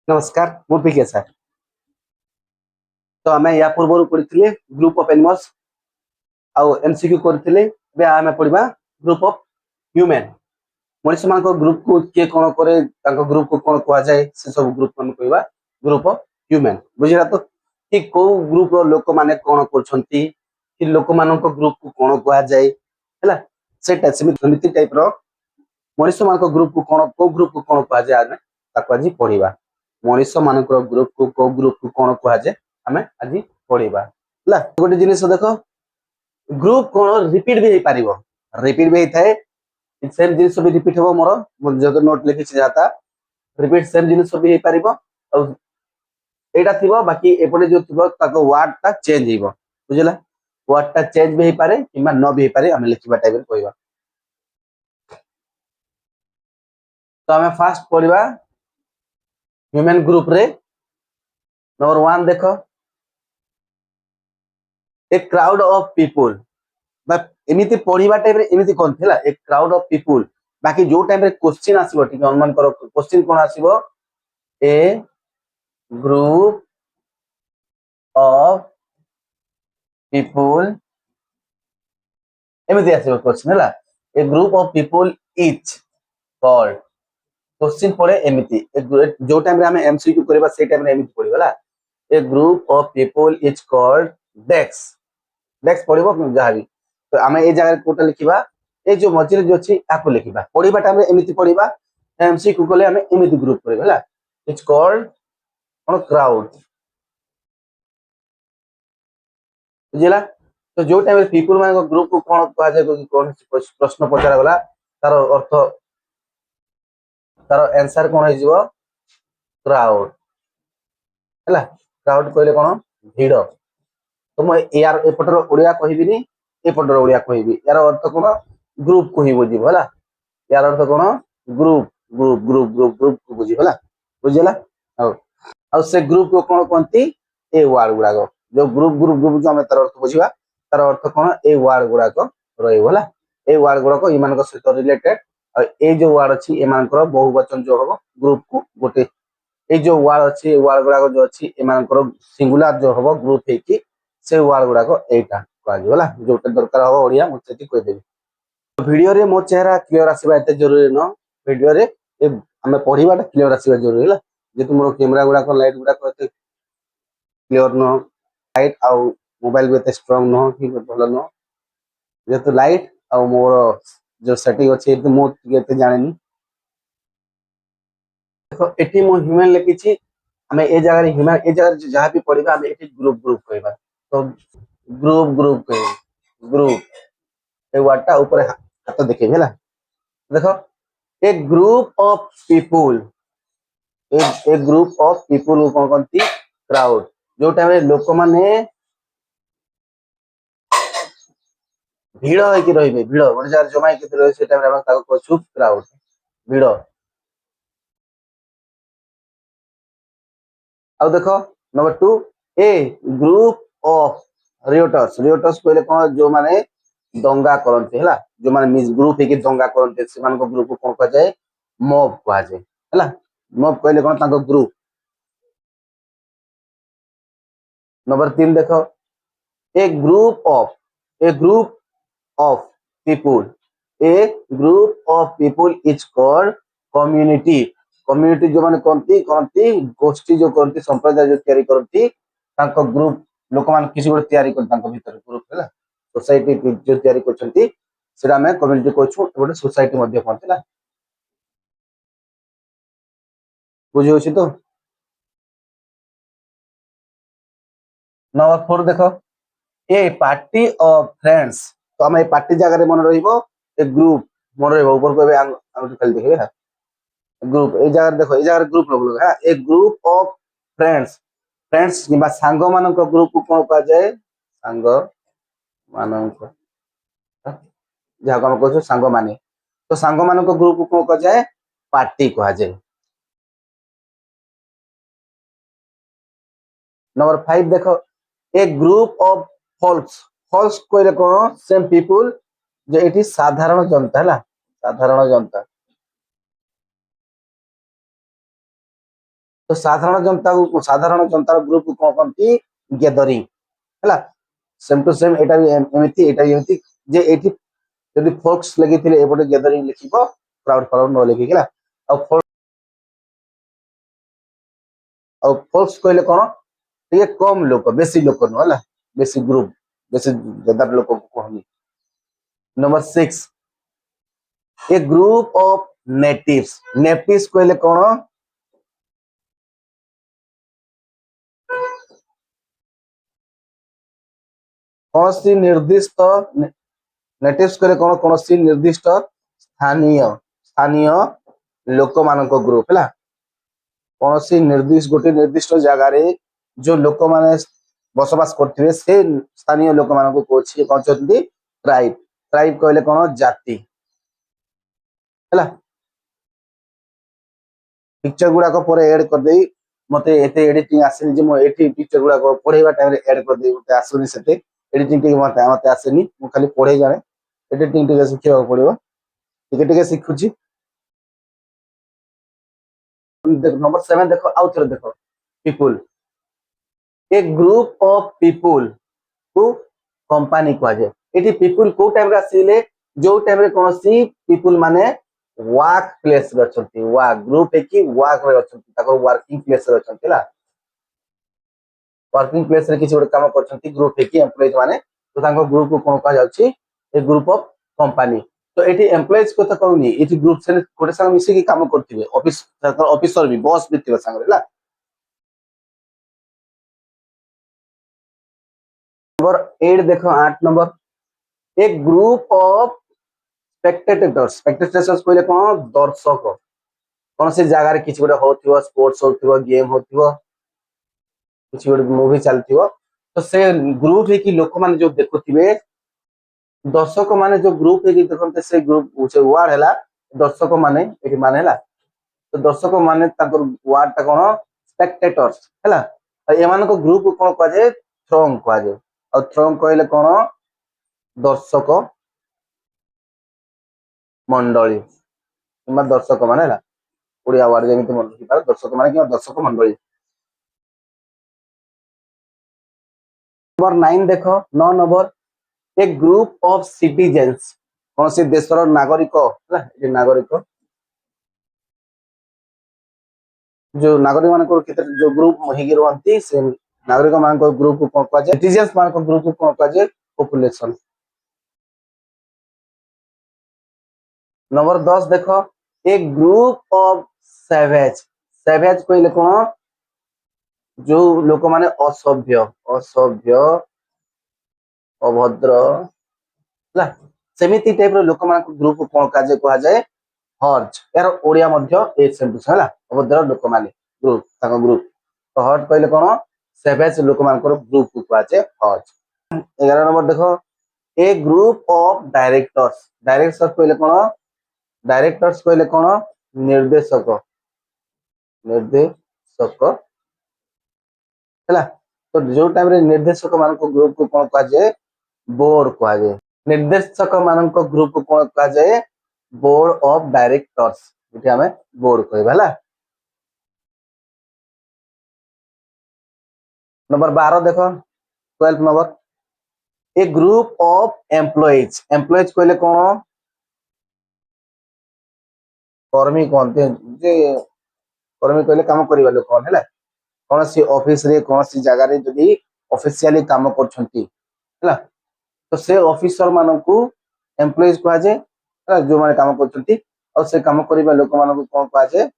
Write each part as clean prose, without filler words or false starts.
नमस्कार मु पीके सर। तो आम या पूर्व पढ़ी ग्रुप ऑफ एनिमल्स आउ एमसीक्यू करथिले। बे आमे पढ़िबा ग्रुप ऑफ ह्यूमन। मनुष्य मान ग्रुप को किए कौन करे ग्रुप को कौन कह जाए से सब ग्रुप मान कहवा ग्रुप ऑफ ह्यूमन। बुझिला तो कि को ग्रुप रो लोक माने कौन करछंती कि लोक मान ग्रुप को कौन कह जाए हैला सेटा समिति टाइप रो मनुष्य मान ग्रुप को कौन को ग्रुप को कौन कह जाए आमे ताको आज पढ़िबा। मनुष्य मान ग्रुप को कौन कह जाए आमे आज पढ़िबा हैला। गोटे जिनिस देखो ग्रुप कौन रिपीट भी हो रिपीट भी होता है सेम जिनिस भी रिपीट हो मोर जो नोट लिखि जाता रिपीट सेम जिनिस भी हो पारिबो और एटा थिबो बाकी एपटे जो थिबो ताको वर्ड ता चेंज हिबो। बुझला वर्ड ता चेंज भी हो पारे किबा न भी हो पारे हम लिखिबा टाइप कहबा। तो हमें फास्ट पढ़िबा ह्यूमन ग्रुप रे नंबर 1 देखो ए क्राउड ऑफ पीपल एमती पढ़ा टाइम एमती कौन थी ए क्राउड ऑफ पीपल। बाकी जो टाइम रे क्वेश्चन आसीबो ठीक अनुमान करो क्वेश्चन कौन आसीबो ए ग्रुप ऑफ पीपल एमती आसीबो क्वेश्चन हैला। A group of people is called question पड़े एमती जो टाइम रे हम एमसीक्यू करबा से टाइम रे एमती पड़िबो हैला। A group of people is called desk desk पड़िबो जहां भी। तो आम ए जगह कोटा लिखा ए जो मझे जो अच्छी आपको लिखा पढ़ा टाइम एमती पढ़ा एमसीक्यू कले आम एमती ग्रुप करवा इट्स कॉल्ड कौन क्राउड। बुझला तो जो टाइम पीपल मान ग्रुप को कौन कह जाए कौन प्रश्न पचरा गला तार अर्थ तार आंसर कौन हो क्राउड है। क्राउड कहले कौन भीड़। तो मुझे यार एपटर ओडिया कहबिनी एपटर ओडिया कहबी यार अर्थ कौन ग्रुप को ही बुझीब है। यार अर्थ कौन group group group group group को बुझीब है बुझेगा। और से ग्रुप को कौन कहती ए वार्ड गुड़ाक जो ग्रुप ग्रुप ग्रुप जो तार अर्थ बुझा तार अर्थ कौन ए वार्ड गुड़ाक रहा ए वार्ड गुड़ाक इन सहित रिलेटेड और ये जो वार्ड अच्छी एम बहुवचन जो हम ग्रुप को गोटे ये जो वार्ड अच्छी वार्ड गुड़ाक जो अच्छी एम सिंगुलर जो हम ग्रुप है से वार्ड गुड़ाक एटा कहला जो दरकार हम ओडिया मुझे कहदेवी। वीडियो रे मो चेहरा क्लियर आसीबा एते जरूरी न वीडियो रे हमें पढ़ीबाटा क्लियर आसीबा जरूरी है जेतु मोर कैमरा गुड़ाक लाइट गुड़ाक एते क्लियर न लाइट आउ मोबाइल भी एते स्ट्रांग न कि भल न जेतु लाइट आउ मोर जो सेटिंग अछि एते मो एते जानेनी। देखो एटी मो ह्यूमन लिखिछि हमें ए जगह रे ह्यूमन ए जगह रे जहां भी पढ़ीबा हमें एटी ग्रुप ग्रुप कहबा। तो ग्रुप ग्रुप कहबा ग्रुप ए वर्डटा ऊपर हाथ देखिबे हैला। देखो a group of people a group of people कौन कहती क्राउड। जो टाइम लोक माने भीड़ होइकी रहिबे भीड़ गोटे जगह जमा होइकी रहिबे से टाइम रे हम ताको कहछु क्राउड भीड़। आउ देखो नंबर 2 ए ग्रुप ऑफ रियोटर्स रियोटर्स कहले कौन जो माने दंगा करते है जो माने ग्रुप है दंगा करते से ग्रुप को कौन कह जाए मॉब कह जाए है। मॉब कहले कौन ताको ग्रुप। नंबर 3 देखो a group of people a group of people is called community. Community जो माने करती गोष्ठी जो करती संप्रदाय जो तैयारी करती तांको ग्रुप लोक मान किसी गोटे तैयारी कर तांको भीतर ग्रुप है सोसाइटी जो तैयारी करछंती सेटा हमें कम्युनिटी कहछु गोटे सोसाइटी मध्ये कहते बुझी होछि। तो नंबर 4 देखो ए पार्टी ऑफ फ्रेंड्स। तो हम पार्टी जगह मन रहिबो ए ग्रुप मन रहिबो ऊपर को आंगुठी खाली देखबे ग्रुप ए जगह देखो ए जगह ग्रुप लोग है ए ग्रुप ऑफ फ्रेंड्स फ्रेंड्स किबा सांग मानक ग्रुप को कोन कह जाए सांग मानक जहाँ को हम कहछु सांग माने। तो सांग मानक ग्रुप को कोन कह जाए पार्टी कह जाए। नंबर 5 देखो a group of false false कहले कौन सेम पीपल जो एटी साधारण जनता है साधारण जनता तो साधारण जनता ग्रुप को कौन कहती गैदरिंग है सेम टू सेम एटा भी एमती जे एटी जदि फोक्स लगी एपटे गैदरिंग लिखिबो क्राउड न लिखिक फोक्स कहले कौन ये कम लोक बेसी लोक नुह बेसी ग्रुप बेसी ज्यादा लोक को कहनी number 6 A group of natives कहले कौन कौन सी निर्दिष्ट नेटिव्स कहले कौन सी निर्दिष्ट स्थानीय स्थानीय लोक मान ग्रुप है कौन सी गोटे निर्दिष्ट जगार जो लोक मैंने बसवास करते से स्थानीय लोक मान कौन कहते ट्राइब ट्राइब कहले कौन जाति है पिक्चर गुड़ाक पर एड कर मत एडिटिंग आसनी जे मुझे पिक्चर गुड़ाक पढ़ेगा टाइम एड कर मत आसुनी से एडिटिंग मत आसेनी मु खाली पढ़े जाने एडिटिंग शिखा पड़ो टे शिखुची नंबर 7 देखो आउ थे देखो people A group of people को कंपनी कह जाए ये पीपुल को टाइम आसिले जो टाइम कौन सी पीपुल माने वर्क प्लेस रे अछंती वर्क ग्रुप है कि वर्क रे अछंती ताको वर्किंग प्लेस रे अछंती ला वर्किंग प्लेस रे किसी गोटे काम करछंती ग्रुप है कि एम्प्लॉइज माने तो ताको ग्रुप को कोन कहा जाउची ए ग्रुप ऑफ कंपनी तो एटी एम्प्लॉइज को तो कहूनी एटी ग्रुप से गोटे संग मिसी की काम करथिबे ऑफिसर भी बॉस भी थिबे संग रे ला नंबर 8 देखो 8 नंबर एक ग्रुप ऑफ स्पेक्टेटर्स कहले कौन दर्शक कौन से जगह किसी गोटे होथिबो स्पोर्ट्स होथिबो गेम होथिबो किसी गोटे मूवी चलथिबो तो से ग्रुप है कि लोक माने जो देखुथिबे दर्शक माने जो ग्रुप है कि देखते से ग्रुप से वार्ड हैला दर्शक माने एठी माने हैला तो दर्शक माने ताकर वार्ड ता कोन स्पेक्टेटर्स हैला एमान को ग्रुप को कोन कह जाय थ्रोंग कह जाय और थ्रोंग कहले कोन दर्शक मंडली किंबा दर्शक माने हैला ओडिया वार्ड जेमिति मन रखि पार दर्शक माने कि दर्शक मंडली नंबर 9 देखो 9 number a group of citizens कौन से देशर नागरिक है नागरिक जो नागरिक मान जो ग्रुप होगी रुहती से नागरिक मान ग्रुप को कौन कहा जाए सिटीजेंस मान ग्रुप को कौन कहा जाए पॉपुलेशन नंबर 10 देखो a group of savage savage कहले कौन जो लोक माने असभ्य अभद्र सेमिति टाइप रो लोक मान ग्रुप को कौन कहा जाए हर्ज यार ओडिया मध्य ए सेम है अभद्र लोक माने ग्रुप ताको ग्रुप तो हर्ज कहले कौन सेवेज लोक मान ग्रुप को कहा जाए हर्ज 11 नंबर देखो ए ग्रुप ऑफ डायरेक्टर्स कहले कौन निर्देशक है तो जो टाइम रे निर्देशक मान ग्रुप को कौन कहा जाए बोर्ड कहा जाए निर्देशक मान ग्रुप को कौन कहा जाए बोर्ड ऑफ डायरेक्टर्स ये हमें बोर्ड कहबा नंबर 12 देखो 12 number a group of employees कहले कौन कर्मी कहते जे कर्मी कहले काम करबा लोक कौन है कौन सी ऑफिस रे कौन सी जगह रे जदी ऑफिशियली काम करछंती है तो से ऑफिसर मान को एम्प्लॉइज कहा जाए जो माने काम करछंती और से काम करबा लोक मान को कौन कहा जाए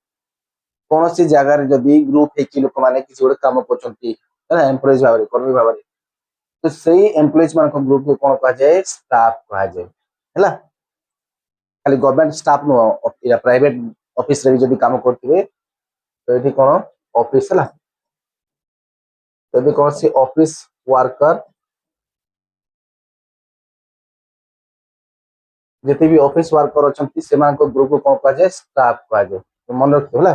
कौन सी जगह रे जदी ग्रुप है कि लोक माने किसी गोटे काम करछंती है एम्प्लॉइज भाबरे कर्मी भाबरे तो सही एम्प्लॉइज मान को ग्रुप को कौन कहा जाए स्टाफ कहा जाए है खाली गवर्नमेंट स्टाफ नो या प्राइवेट ऑफिस रे जदी काम करथिबे तो एठी कौन ऑफिस है जदि कौन सी ऑफिस वर्कर जिते भी ऑफिस वर्कर अच्छी से ग्रुप को कौन कहा जाए स्टाफ कहा जाए तो मन रखियो है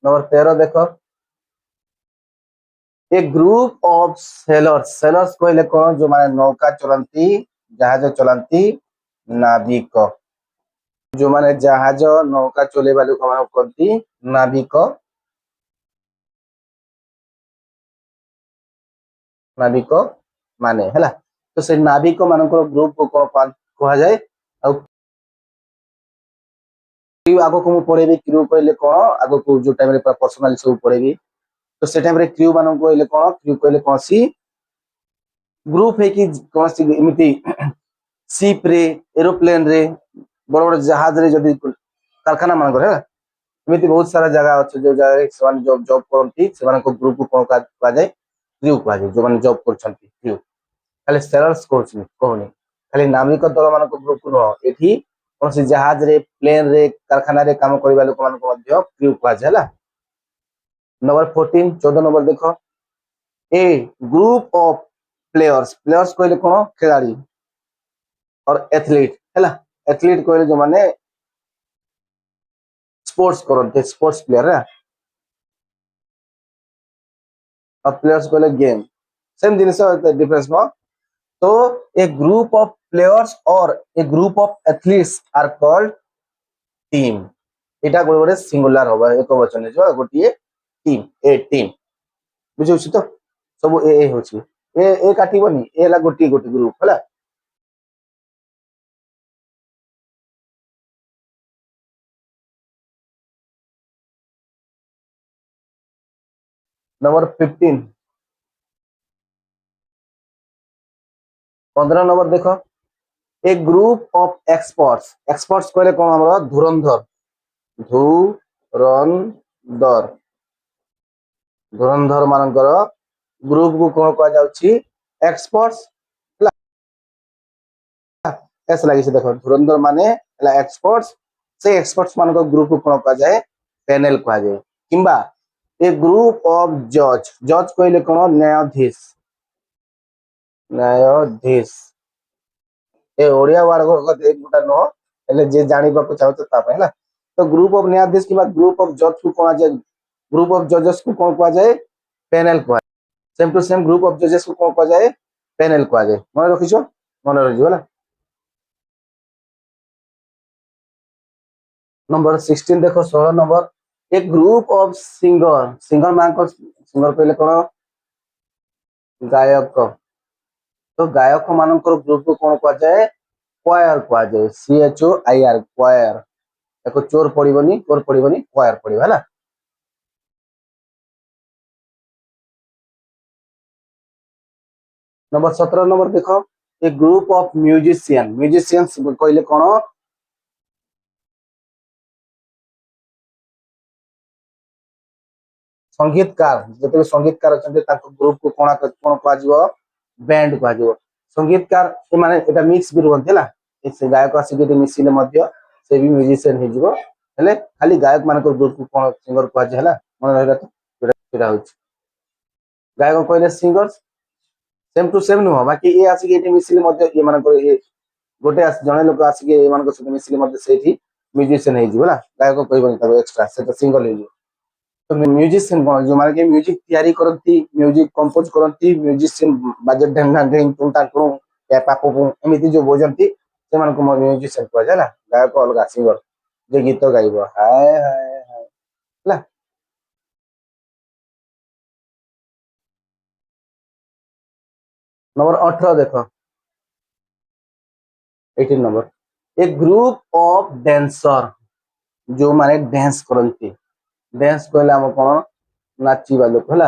नंबर 13 देखो ए ग्रुप ऑफ सेलर्स कहले कौन जो माने नौका चलती जहाज चलती नाविक जो माने जहाज नौका चलेबा लोक मान कहती नाविक नाविक माने हैला। तो से नाविक मानकर ग्रुप को कहा जाए। क्रू आगो को पढ़ेबी क्रू कहले कौन आगो को जो टाइम रे पर्सनल सब पढ़ेबी। तो से टाइम रे क्रू मान कहले कौन क्रू कहले कौन सी ग्रुप है कि कौन सी एमती शिप रे एरोप्लेन रे बड़ बड़ जहाज रे जदी कारखाना मान है एमती बहुत सारा जगह अच्छे जो जगह से जॉब जॉब करती से ग्रुप को कौन कहा जाए क्रू कहा जाए जो माने जॉब करछंती क्रू खाली सेलर्स कहूनी खाली नाविक दल मान ग्रुप नुह एठी कौन सी जहाज रे प्लेन रे कारखाना रे काम करबा लोक मान क्रू कहा जाए। नंबर 14 14 नंबर देखो a group of players players कहले कौन खिलाड़ी और एथलीट है एथलीट कहले जो माने स्पोर्ट्स करते स्पोर्ट्स प्लेयर है और प्लेयर्स कहले गेम सेम जिनिस डिफरेंस न। तो ए ग्रुप ऑफ प्लेयर्स और a group of athletes are called team एटा गोटे सिंगुलर होबा एक वचन जो गोटे टीम ए टीम बुझौ तो सब ए होची ए काटिबनी ए हला गोटे गोटे ग्रुप हला। नंबर 15 15 नंबर देखो a group of experts experts कहले कौन हमरा धुरंधर धुरंधर धुरंधर मानकर ग्रुप को कौन कहा जाउची एक्सपर्ट्स एस लगी से देखो धुरंधर माने एक्सपर्ट्स से एक्सपर्ट्स मान ग्रुप को कौन कहा जाए पैनल कहा जाए किंबा ए ग्रुप ऑफ जज जज कहले कौन न्यायाधीश न्यायाधीश ए ओडिया वर्ड एक गुटा नो हेले जे जानि बाको चाहो तो ता पहला। तो ग्रुप ऑफ न्यायाधीश किंबा ग्रुप ऑफ जज को कौन जाए ग्रुप ऑफ जजेस को कौन कहा जाए पैनल कहा same to same group of जजेस को कौन कहा जाए पैनल कहा जाए मन रखिछो मन रखियो होला। नंबर 16 देखो 16 नंबर एक ग्रुप ऑफ सिंगर सिंगर मान को सिंगर कहले कौन गायक। तो गायक मान ग्रुप को कौन कहा जाए क्वायर कहा जाए CHOIR क्वायर एको चोर पड़िबनी क्वायर पड़िबो हैला। नंबर 17 नंबर देखो a group of musician musicians कहले कौन संगीतकार जते संगीतकार अछंते ताको ग्रुप को कोना कोन कहजिवो बैंड कहजिवो संगीतकार ए माने एटा मिक्स भी रहंते ला से गायक आसी के मिसिले मध्य से भी म्यूजिशियन हे जिवो हेले खाली गायक मान को ग्रुप को कोन सिंगर कहजे हला मन रहला तो एटा होछ गायक कहले singers same to same no बाकी ए आसी के मिसिले मध्य ए मान को ए गोटे जने लोक आसी के ए मान को सहित मिसिले मध्य सेठी म्यूजिशियन हे जिवो ला गायक कहबनी ताको एक्स्ट्रा से तो सिंगल हे जिवो। तो म्यूजिशियन कौन जो माने कि म्यूजिक तैयारी करती म्यूजिक कंपोज करती म्यूजिशियन बाजे ढंग ढंग ढंग टुन टान टुन या पापो एमिति जो बजंती से मान को म्यूजिशियन कह जाला गायक अलगा सिंगर जे गीत गाइबो हाय हाय हाय ला। नंबर 18 देखो 18 नंबर एक ग्रुप ऑफ डांसर जो माने डांस करती डांस कहले हम कोन नाचिबा लोक हला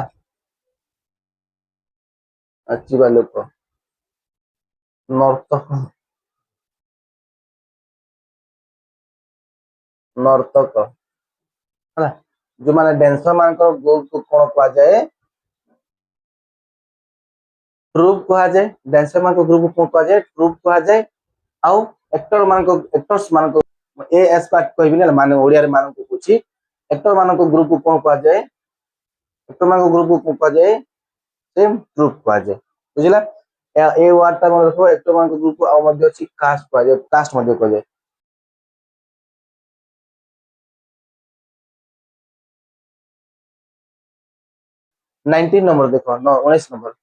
नाचिबा लोक नर्तक नर्तक हला जो माने डांसर मान को ग्रुप को कोन कहा जाए ट्रूप कहा जाए डांसर मान को ग्रुप को कहा जाए ट्रूप कहा जाए आउ एक्टर मान को एक्टर्स मान को ए एस पार्ट कहबी ना माने ओडिया रे मान को कुछ एक्टर मान को ग्रुप को कोन कहा जाए एक्टर मान को ग्रुप को कहा जाए सेम ट्रूप कहा जाए बुझला। ए वर्ड ता मन रखो एक्टर मान को ग्रुप को आ मध्य अछि कास्ट कहा जाए कास्ट मध्य कहा जाए। 19 नंबर देखो 19 number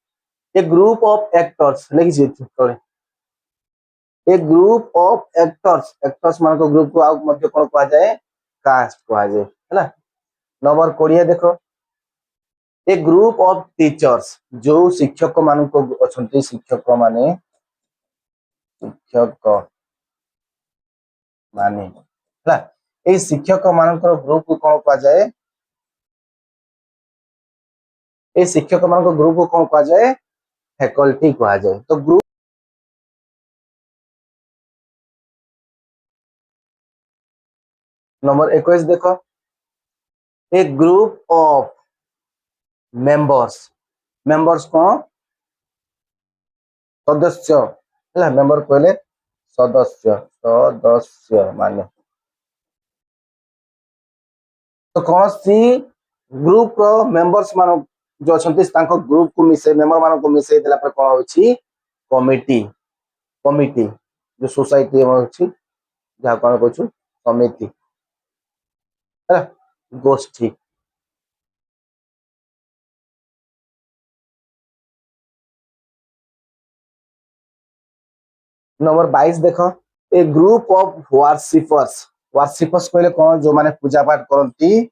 a group of actors लिखि छी तोरे ए ग्रुप ऑफ एक्टर्स एक्टर्स मान ग्रुप को आउ मध्य कोन कहा जाए कास्ट कहा जाए हैला। नंबर 20 देखो ए ग्रुप ऑफ टीचर्स जो शिक्षक मान को अछंती शिक्षक माने ହେଲା ଏଇ ଶିକ୍ଷକ ମାନଙ୍କର ଗ୍ରୁପ କୁ କଣ କୁହାଯାଏ ଏଇ ଶିକ୍ଷକ ମାନଙ୍କ ଗ୍ରୁପ କୁ କଣ କୁହାଯାଏ ଫ୍ୟାକଲ୍ଟି କୁହାଯାଏ। ତ ଗ୍ରୁପ नंबर 21 देखो a group of members members कौन सदस्य है मेंबर कहले सदस्य सदस्य माने तो कौन सी ग्रुप रो मेंबर्स मान जो अछंती तांको ग्रुप को मिसे मेंबर मान को मिसे देला पर कोन होची कमिटी कमिटी जो सोसाइटी होची जहा कोन कहछु समिति है गोष्ठी। नंबर 22 देखो ए ग्रुप ऑफ वार्शिपर्स कहले कौन जो माने पूजा पाठ करती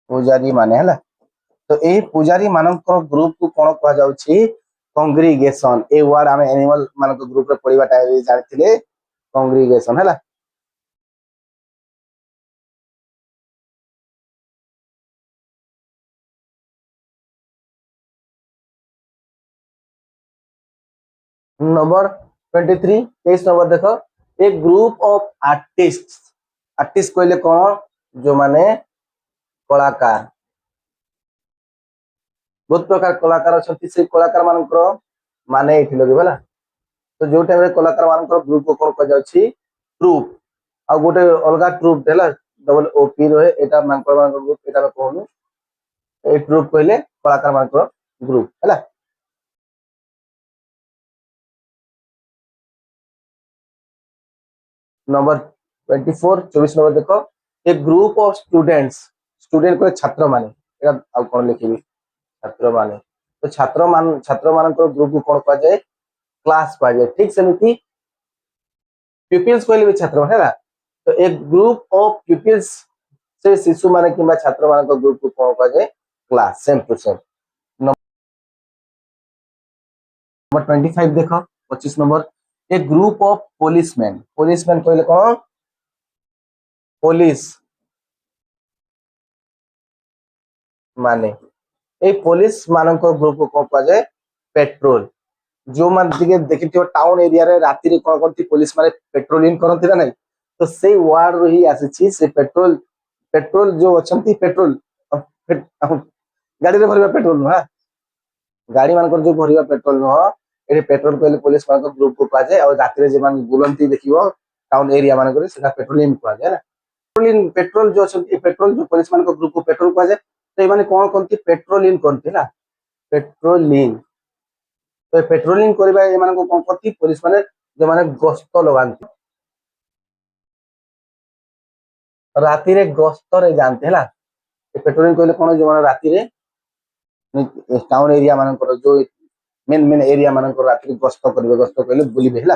पूजारी माने हैला। तो ए पूजारी मानक ग्रुप को कौन कहा जाउछि कांग्रीगेशन ए वर्ड आम एनिमल मानक ग्रुप रे पढिबा टाइम जानिथिले कांग्रीगेशन हैला। नंबर 23 23 नंबर देखो ए ग्रुप ऑफ आर्टिस्ट कहले कौन जो माने कलाकार बहुत प्रकार कलाकार अछंती से कलाकार मानकर माने एठी लगे होला। तो जो टाइम रे कलाकार मानकर ग्रुप को कौन कहा जाउछि ट्रूप आ गोटे अलगा ट्रूप हैला डबल ओपी रहे एटा मानकर ग्रुप एटा कहनु ए ट्रूप कहले कलाकार मानकर ग्रुप हैला। नंबर 24 24 नंबर देखो ए ग्रुप ऑफ स्टूडेंट को छात्र माने एटा आ कोन लिखिबी छात्र माने तो छात्र मानकर ग्रुप को कौन कहा जाए क्लास कहा जाए। ठीक सेमिति प्यूपिल्स कहले भी छात्र हैला। तो एक ग्रुप ऑफ प्यूपिल्स से शिशु माने किबा छात्र मानकर ग्रुप को कौन कहा जाए class same to same. Number 25 देखो 25 number a group of policeman कहले कौन पुलिस माने ए पुलिस मानकर ग्रुप को कौन कहा जाए पेट्रोल जो मान देखिथियो टाउन एरिया रे राति रे कोन कोन पुलिस माने पेट्रोलिंग करथि ना नहीं तो से वर्ड रो ही आसी से पेट्रोल पेट्रोल जो अछंती पेट्रोल गाड़ी रे भरबा पेट्रोल हां गाड़ी मानकर जो भरबा पेट्रोल न एठी पेट्रोल कहले पुलिस मानकर ग्रुप को कहा जाए और राति रे जे मान बुलंती देखियो टाउन एरिया मानकर सेटा पेट्रोलिंग कहा जाए ना पेट्रोलिंग पेट्रोल जो अछंती पेट्रोल जो पुलिस मानकर ग्रुप को पेट्रोल कहा जाए। तो ए माने कोन कोनती पेट्रोलिंग करथि ना पेट्रोलिंग तो पेट्रोलिंग करबा ए मानको कोन करथि पुलिस माने जो माने गस्त लगांती राति रे गस्त रे जानते हैला। पेट्रोलिंग कहले कोन जो माने राति रे टाउन एरिया मानकर जो मेन मेन एरिया मानकर राति गस्त करबे गस्त कहले बुलिबे हैला।